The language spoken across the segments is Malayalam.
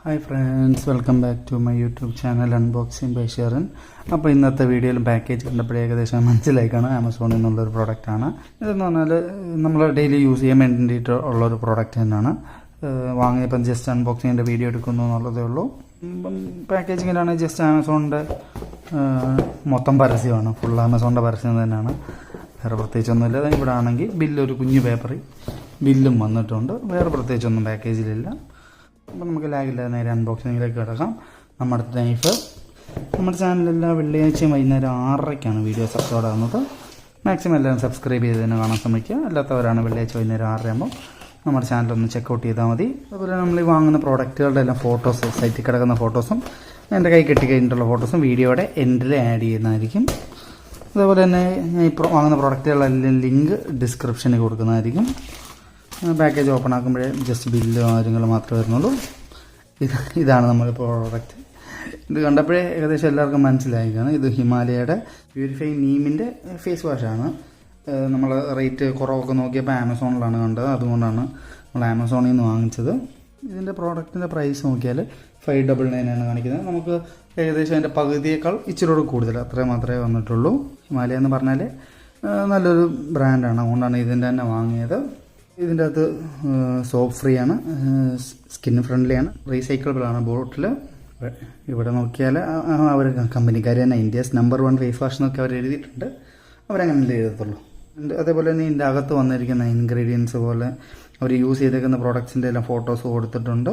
Hi friends, welcome back to my YouTube channel Unboxing by Sharon. അപ്പോൾ ഇന്നത്തെ വീഡിയോയിൽ പാക്കേജ് കണ്ടപ്പോൾ ഏകദേശം മനസ്സിലായിക്കാണ് ആമസോണിൽ നിന്നുള്ളൊരു പ്രോഡക്റ്റാണ്. ഇതെന്ന് പറഞ്ഞാൽ നമ്മൾ ഡെയിലി യൂസ് ചെയ്യാൻ വേണ്ടിയിട്ട് ഉള്ളൊരു പ്രോഡക്റ്റ് തന്നെയാണ്. വാങ്ങിയപ്പം ജസ്റ്റ് അൺബോക്സിങ്ങിൻ്റെ വീഡിയോ എടുക്കുന്നു എന്നുള്ളതേ ഉള്ളൂ. പാക്കേജിങ്ങിലാണ് ജസ്റ്റ് ആമസോണിൻ്റെ മൊത്തം പരസ്യമാണ്, ഫുൾ ആമസോണിൻ്റെ പരസ്യം തന്നെയാണ്, വേറെ പ്രത്യേകിച്ചൊന്നുമില്ല. ഇവിടെ ആണെങ്കിൽ ബില്ലൊരു കുഞ്ഞു പേപ്പറിൽ ബില്ലും വന്നിട്ടുണ്ട്, വേറെ പ്രത്യേകിച്ചൊന്നും പാക്കേജിലില്ല. അപ്പോൾ നമുക്ക് ലാഗില്ല, നേരെ അൺബോക്സിങ്ങിലേക്ക് കിടക്കാം. നമ്മുടെ നൈഫ് നമ്മുടെ ചാനലെല്ലാം വെള്ളിയാഴ്ചയും വൈകുന്നേരം 6:30-ക്കാണ് വീഡിയോസ് അപ്ലോഡ് ആകുന്നത്. മാക്സിമം എല്ലാവരും സബ്സ്ക്രൈബ് ചെയ്ത് തന്നെ കാണാൻ ശ്രമിക്കുക. അല്ലാത്തവരാണ് വെള്ളിയാഴ്ച വൈകുന്നേരം 6:30 ആകുമ്പോൾ നമ്മുടെ ചാനലൊന്ന് ചെക്കൗട്ട് ചെയ്താൽ മതി. അതുപോലെ നമ്മൾ ഈ വാങ്ങുന്ന പ്രോഡക്റ്റുകളുടെ എല്ലാം ഫോട്ടോസ്, സൈറ്റിൽ കിടക്കുന്ന ഫോട്ടോസും എൻ്റെ കൈ കെട്ടിക്കഴിഞ്ഞിട്ടുള്ള ഫോട്ടോസും വീഡിയോയുടെ എൻഡിൽ ആഡ് ചെയ്യുന്നതായിരിക്കും. അതുപോലെ തന്നെ ഞാൻ ഇപ്പോൾ വാങ്ങുന്ന പ്രോഡക്റ്റുകളെല്ലാം ലിങ്ക് ഡിസ്ക്രിപ്ഷനിൽ കൊടുക്കുന്നതായിരിക്കും. പാക്കേജ് ഓപ്പൺ ആക്കുമ്പോഴേ ജസ്റ്റ് ബില്ല് കാര്യങ്ങൾ മാത്രമേ വരുന്നുള്ളൂ. ഇതാണ് നമ്മൾ പ്രോഡക്റ്റ്. ഇത് കണ്ടപ്പോഴേ ഏകദേശം എല്ലാവർക്കും മനസ്സിലായിരിക്കുകയാണ്. ഇത് ഹിമാലയയുടെ പ്യൂരിഫൈ നീമിൻ്റെ ഫേസ് വാഷാണ്. നമ്മൾ റേറ്റ് കുറവൊക്കെ നോക്കിയപ്പോൾ ആമസോണിലാണ് കണ്ടത്, അതുകൊണ്ടാണ് നമ്മൾ ആമസോണിൽ നിന്ന് വാങ്ങിച്ചത്. ഇതിൻ്റെ പ്രോഡക്റ്റിൻ്റെ പ്രൈസ് നോക്കിയാൽ 599 ആണ് കാണിക്കുന്നത്. നമുക്ക് ഏകദേശം അതിൻ്റെ പകുതിയേക്കാൾ ഇച്ചിരി കൂടുതൽ, അത്രയും മാത്രമേ വന്നിട്ടുള്ളൂ. ഹിമാലയ എന്ന് പറഞ്ഞാൽ നല്ലൊരു ബ്രാൻഡാണ്, അതുകൊണ്ടാണ് ഇതിൻ്റെ തന്നെ വാങ്ങിയത്. ഇതിൻ്റെ അകത്ത് സോപ്പ് ഫ്രീ ആണ്, സ്കിൻ ഫ്രണ്ട്ലി ആണ്, റീസൈക്കിളബിൾ ആണ് ബോട്ടിൽ. ഇവിടെ നോക്കിയാൽ അവർ കമ്പനിക്കാർ തന്നെ ഇന്ത്യസ് നമ്പർ 1 ഫേസ് വാഷ് എന്നൊക്കെ അവർ എഴുതിയിട്ടുണ്ട്. അവരങ്ങനെ എഴുതത്തുള്ളൂ. അതേപോലെ തന്നെ ഇതിൻ്റെ അകത്ത് വന്നിരിക്കുന്ന ഇൻഗ്രീഡിയൻസ് പോലെ അവർ യൂസ് ചെയ്തേക്കുന്ന പ്രോഡക്ട്സിൻ്റെ എല്ലാം ഫോട്ടോസ് കൊടുത്തിട്ടുണ്ട്.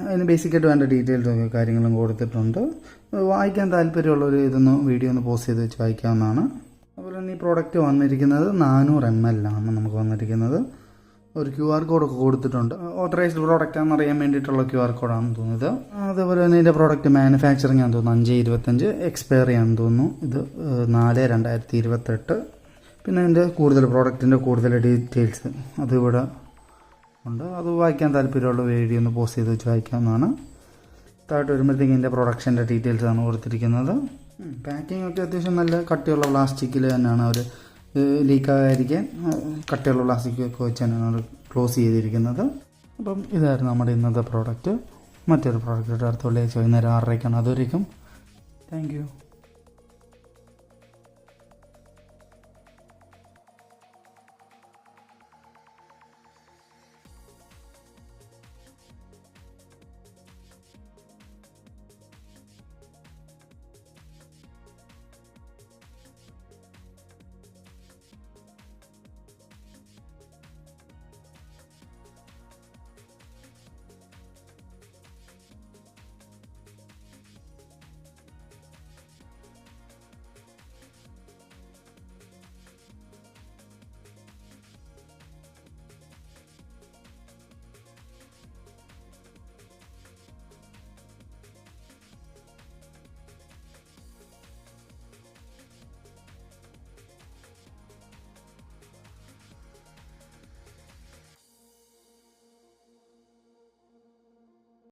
അതിന് ബേസിക്കായിട്ട് വേണ്ട ഡീറ്റെയിൽസ് കാര്യങ്ങളും കൊടുത്തിട്ടുണ്ട്. വായിക്കാൻ താല്പര്യമുള്ളവർ ഇതൊന്ന് വീഡിയോ ഒന്ന് പോസ്റ്റ് ചെയ്ത് വെച്ച് വായിക്കാവുന്നതാണ്. അതുപോലെ തന്നെ ഈ പ്രോഡക്റ്റ് വന്നിരിക്കുന്നത് 400 ml ആണ് നമുക്ക് വന്നിരിക്കുന്നത്. ഒരു QR കോഡൊക്കെ കൊടുത്തിട്ടുണ്ട്. ഓതറൈസ്ഡ് പ്രോഡക്റ്റ് ആണെന്ന് അറിയാൻ വേണ്ടിയിട്ടുള്ള QR കോഡാണെന്ന് തോന്നുന്നത്. അതേപോലെ തന്നെ ഇതിൻ്റെ പ്രോഡക്റ്റ് മാനുഫാക്ചറിങ് ആണെന്ന് തോന്നുന്നു 5/25, എക്സ്പയറി ആണെന്ന് തോന്നുന്നു. ഇത് 4/2028. പിന്നെ ഇതിൻ്റെ പ്രോഡക്റ്റിൻ്റെ കൂടുതൽ ഡീറ്റെയിൽസ് അതിവിടെ ഉണ്ട്. അത് വായിക്കാൻ താല്പര്യമുള്ള വീഡിയോ ഒന്ന് പോസ്റ്റ് ചെയ്ത് വെച്ച് വായിക്കാവുന്നതാണ്. താഴോട്ട് വരുമ്പോഴത്തേക്കും ഇതിൻ്റെ പ്രൊഡക്ഷൻ്റെ ഡീറ്റെയിൽസ് ആണ് കൊടുത്തിരിക്കുന്നത്. പാക്കിംഗ് ഒക്കെ അത്യാവശ്യം നല്ല കട്ടിയുള്ള പ്ലാസ്റ്റിക്കിൽ തന്നെയാണ് അവർ ലീക്കാകാതിരിക്കാൻ കട്ടിയുള്ള പ്ലാസ്റ്റിക്കൊക്കെ വെച്ച് തന്നെയാണ് അവർ ക്ലോസ് ചെയ്തിരിക്കുന്നത്. അപ്പം ഇതായിരുന്നു നമ്മുടെ ഇന്നത്തെ പ്രോഡക്റ്റ്. മറ്റൊരു പ്രോഡക്റ്റ് അടുത്ത വെള്ളിയാഴ്ച വൈകുന്നേരം 6:30-ക്കാണ്. അതുവരേക്കും താങ്ക് യു.